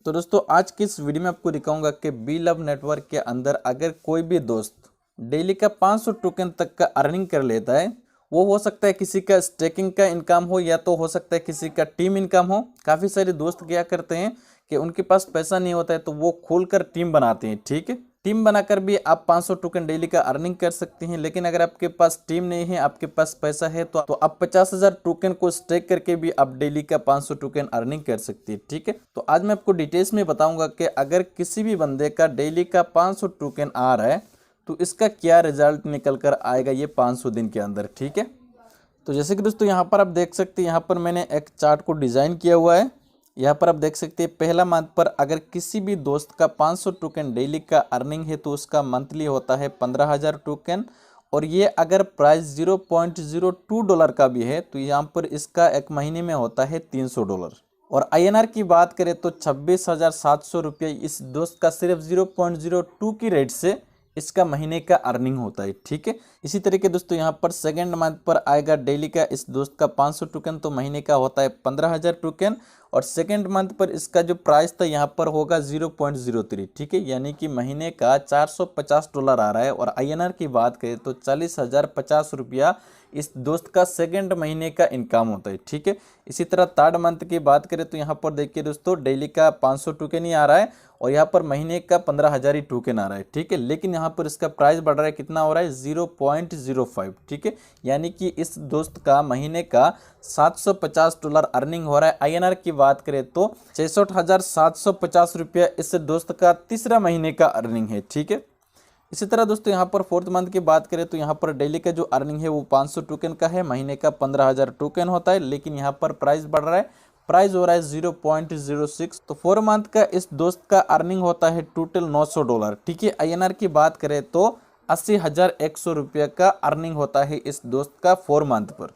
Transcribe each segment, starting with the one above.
तो दोस्तों आज की इस वीडियो में आपको दिखाऊंगा कि बी लव नेटवर्क के अंदर अगर कोई भी दोस्त डेली का 500 टोकन तक का अर्निंग कर लेता है, वो हो सकता है किसी का स्टेकिंग का इनकम हो या तो हो सकता है किसी का टीम इनकम हो। काफ़ी सारे दोस्त क्या करते हैं कि उनके पास पैसा नहीं होता है तो वो खोलकर टीम बनाते हैं। ठीक है, टीम बनाकर भी आप 500 टोकन डेली का अर्निंग कर सकते हैं। लेकिन अगर आपके पास टीम नहीं है, आपके पास पैसा है तो आप 50,000 टोकन को स्टेक करके भी आप डेली का 500 टोकन अर्निंग कर सकते हैं। ठीक है, तो आज मैं आपको डिटेल्स में बताऊंगा कि अगर किसी भी बंदे का डेली का 500 टोकन आ रहा है तो इसका क्या रिजल्ट निकल कर आएगा ये 500 दिन के अंदर। ठीक है, तो जैसे कि दोस्तों यहाँ पर आप देख सकते हैं, यहाँ पर मैंने एक चार्ट को डिज़ाइन किया हुआ है। यहाँ पर आप देख सकते हैं पहला मंथ पर अगर किसी भी दोस्त का 500 टोकन डेली का अर्निंग है तो उसका मंथली होता है 15,000 टोकन। और ये अगर प्राइस $0.02 का भी है तो यहाँ पर इसका एक महीने में होता है $300। और INR की बात करें तो 26,700 रुपये इस दोस्त का सिर्फ 0.02 की रेट से इसका महीने का अर्निंग होता है। ठीक है, इसी तरीके दोस्तों यहाँ पर सेकेंड मंथ पर आएगा डेली का इस दोस्त का 500 टोकन तो महीने का होता है 15,000 टोकन। और सेकेंड मंथ पर इसका जो प्राइस था यहाँ पर होगा 0.03। ठीक है, यानी कि महीने का $450 आ रहा है। और INR की बात करें तो 40,050 रुपया इस दोस्त का सेकेंड महीने का इनकम होता है। ठीक है, इसी तरह थर्ड मंथ की बात करें तो यहाँ पर देखिए दोस्तों डेली का 500 टोकन ही आ रहा है और यहाँ पर महीने का 15,000 ही टोकन आ रहा है। ठीक है, लेकिन यहाँ पर इसका प्राइस बढ़ रहा है, कितना हो रहा है 0.05। ठीक है, यानी कि इस दोस्त का महीने का $750 अर्निंग हो रहा है। INR की बात करें तो 66,750 रुपया इस दोस्त का तीसरा महीने का अर्निंग है। ठीक है, इसी तरह दोस्तों यहाँ पर फोर्थ मंथ की बात करें तो यहाँ पर डेली का जो अर्निंग है वो 500 टोकन का है, महीने का 15,000 टोकन होता है। लेकिन यहाँ पर प्राइस बढ़ रहा है, प्राइस हो रहा है 0.06। तो 4 मंथ का इस दोस्त का अर्निंग होता है टोटल $900। ठीक है, INR की बात करें तो 80,100 रुपये का अर्निंग होता है इस दोस्त का 4 मंथ पर।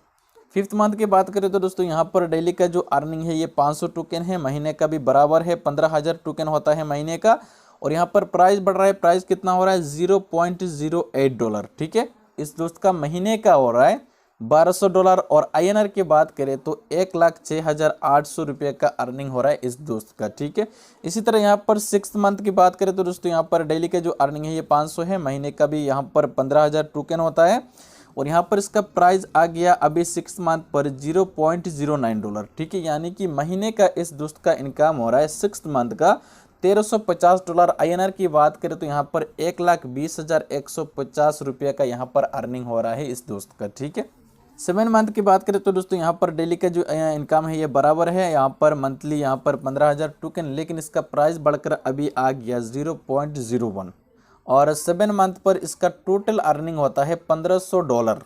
फिफ्थ मंथ की बात करें तो दोस्तों यहाँ पर डेली का जो अर्निंग है ये 500 टोकन है, महीने का भी बराबर है 15,000 टोकन होता है महीने का। और यहाँ पर प्राइस बढ़ रहा है, प्राइस कितना हो रहा है $0.08। ठीक है, इस दोस्त का महीने का हो रहा है $1,200। और INR की बात करें तो 1,06,800 रुपये का अर्निंग हो रहा है इस दोस्त का। ठीक है, इसी तरह यहाँ पर सिक्स मंथ की बात करें तो दोस्तों यहाँ पर डेली का जो अर्निंग है ये 500 है, महीने का भी यहाँ पर 15,000 टोकन होता है। और यहाँ पर इसका प्राइस आ गया अभी 6 मंथ पर $0.09। ठीक है, यानी कि महीने का इस दोस्त का इनकम हो रहा है 6 मंथ का $1,350। INR की बात करें तो यहाँ पर 1,20,150 रुपये का यहाँ पर अर्निंग हो रहा है इस दोस्त का। ठीक है, 7 मंथ की बात करें तो दोस्तों यहाँ पर डेली का जो इनकम है ये बराबर है, यहाँ पर मंथली यहाँ पर 15,000 टोकन, लेकिन इसका प्राइस बढ़कर अभी आ गया 0.01। और 7 मंथ पर इसका टोटल अर्निंग होता है $1,500।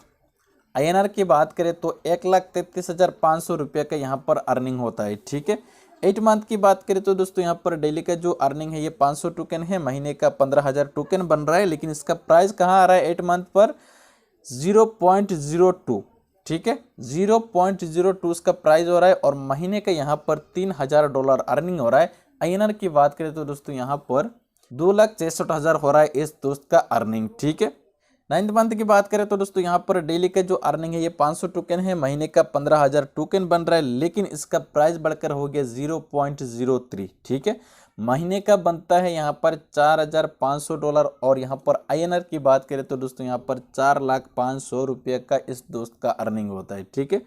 INR की बात करें तो 1,33,500 रुपये का यहाँ पर अर्निंग होता है। ठीक है, 8 मंथ की बात करें तो दोस्तों यहाँ पर डेली का जो अर्निंग है ये 500 टोकन है, महीने का 15,000 टोकन बन रहा है। लेकिन इसका प्राइस कहाँ आ रहा है 8 मंथ पर 0.02। ठीक है, 0.02 इसका प्राइस हो रहा है और महीने का यहाँ पर $3,000 अर्निंग हो रहा है। INR की बात करें तो दोस्तों यहाँ पर 2,63,000 हो रहा है इस दोस्त का अर्निंग। ठीक है, 9th मंथ की बात करें तो दोस्तों यहाँ पर डेली का जो अर्निंग है ये 500 टोकन है, महीने का 15,000 टोकन बन रहा है। लेकिन इसका प्राइस बढ़कर हो गया 0.03। ठीक है, महीने का बनता है यहाँ पर $4,500। और यहाँ पर INR की बात करें तो दोस्तों यहाँ पर 4,05,000 रुपये का इस दोस्त का अर्निंग होता है। ठीक है,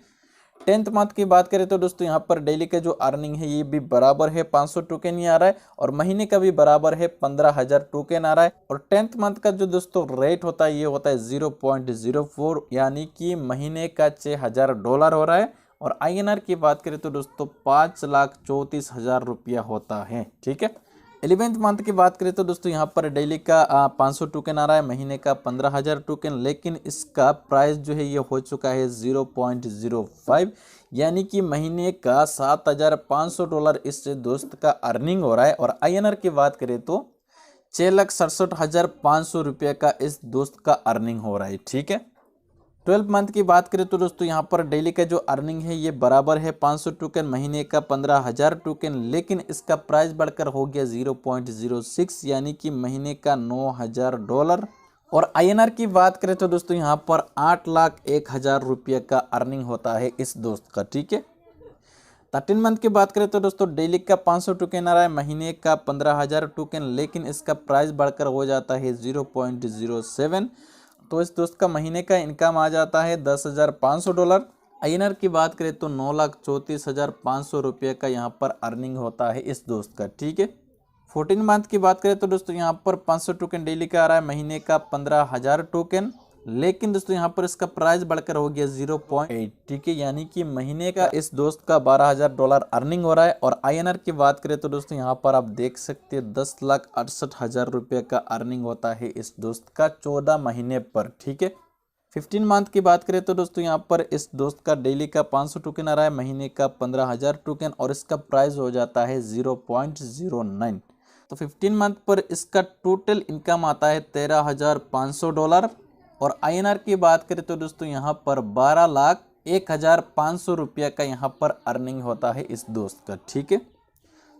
10th मंथ की बात करें तो दोस्तों यहाँ पर डेली का जो अर्निंग है ये भी बराबर है 500 टोकन ही आ रहा है और महीने का भी बराबर है 15,000 टोकन आ रहा है। और 10th मंथ का जो दोस्तों रेट होता है ये होता है 0.04, यानी कि महीने का $6,000 हो रहा है। और INR की बात करें तो दोस्तों 5,34,000 रुपया होता है। ठीक है, 11th मंथ की बात करें तो दोस्तों यहाँ पर डेली का 500 टोकन आ रहा है, महीने का 15,000 टोकन, लेकिन इसका प्राइस जो है ये हो चुका है 0.05, यानी कि महीने का $7,500 इस दोस्त का अर्निंग हो रहा है। और INR की बात करें तो 6,67,500 रुपये का इस दोस्त का अर्निंग हो रहा है। ठीक है, 12 मंथ की बात करें तो दोस्तों यहाँ पर डेली का जो अर्निंग है ये बराबर है 500 टोकन, महीने का 15,000 टोकन, लेकिन इसका प्राइस बढ़कर हो गया 0.06, यानी कि महीने का $9,000। और INR की बात करें तो दोस्तों यहाँ पर 8,01,000 रुपये का अर्निंग होता है इस दोस्त का। ठीक है, 13 मंथ की बात करें तो दोस्तों डेली का 500 टोकन आ रहा है, महीने का 15,000 टोकन, लेकिन इसका प्राइस बढ़कर हो जाता है 0.07। तो इस दोस्त का महीने का इनकम आ जाता है $10,500। INR की बात करें तो 9,34,500 रुपये का यहाँ पर अर्निंग होता है इस दोस्त का, ठीक है। 14 मंथ की बात करें तो दोस्तों यहाँ पर 500 टोकन डेली का आ रहा है, महीने का 15,000 टोकन, लेकिन दोस्तों यहाँ पर इसका प्राइस बढ़कर हो गया 0.8, ठीक है। यानी कि महीने का इस दोस्त का $12,000 अर्निंग हो रहा है। और INR की बात करें तो दोस्तों यहाँ पर आप देख सकते हैं 10,68,000 रुपये का अर्निंग होता है इस दोस्त का 14 महीने पर, ठीक है। 15 मंथ की बात करें तो दोस्तों यहाँ पर इस दोस्त का डेली का 500 टोकन आ रहा है, महीने का 15,000 टोकन, और इसका प्राइस हो जाता है 0.09। तो 15 मंथ पर इसका टोटल इनकम आता है $13,500। और INR की बात करें तो दोस्तों यहाँ पर 12,01,500 रुपये का यहाँ पर अर्निंग होता है इस दोस्त का, ठीक है।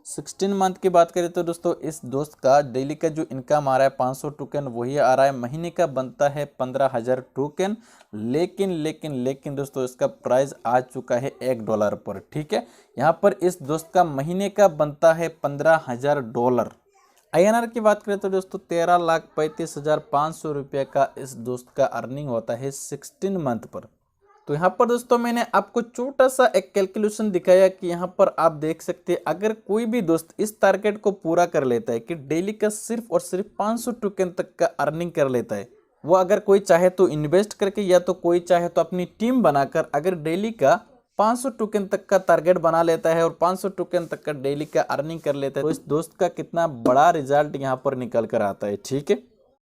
16 मंथ की बात करें तो दोस्तों इस दोस्त का डेली का जो इनकम आ रहा है 500 टोकन वही आ रहा है, महीने का बनता है 15,000 टोकन, लेकिन दोस्तों इसका प्राइस आ चुका है $1 पर, ठीक है। यहाँ पर इस दोस्त का महीने का बनता है $15,000। INR की बात करें तो दोस्तों 13,35,500 रुपये का इस दोस्त का अर्निंग होता है 16 मंथ पर। तो यहाँ पर दोस्तों मैंने आपको छोटा सा एक कैलकुलेशन दिखाया कि यहाँ पर आप देख सकते हैं अगर कोई भी दोस्त इस टारगेट को पूरा कर लेता है कि डेली का सिर्फ और सिर्फ 500 टोकन तक का अर्निंग कर लेता है, वो अगर कोई चाहे तो इन्वेस्ट करके या तो कोई चाहे तो अपनी टीम बनाकर अगर डेली का 500 टोकन तक का टारगेट बना लेता है और 500 टोकन तक का डेली का अर्निंग कर लेता है, तो इस दोस्त का कितना बड़ा रिजल्ट यहाँ पर निकल कर आता है, ठीक है।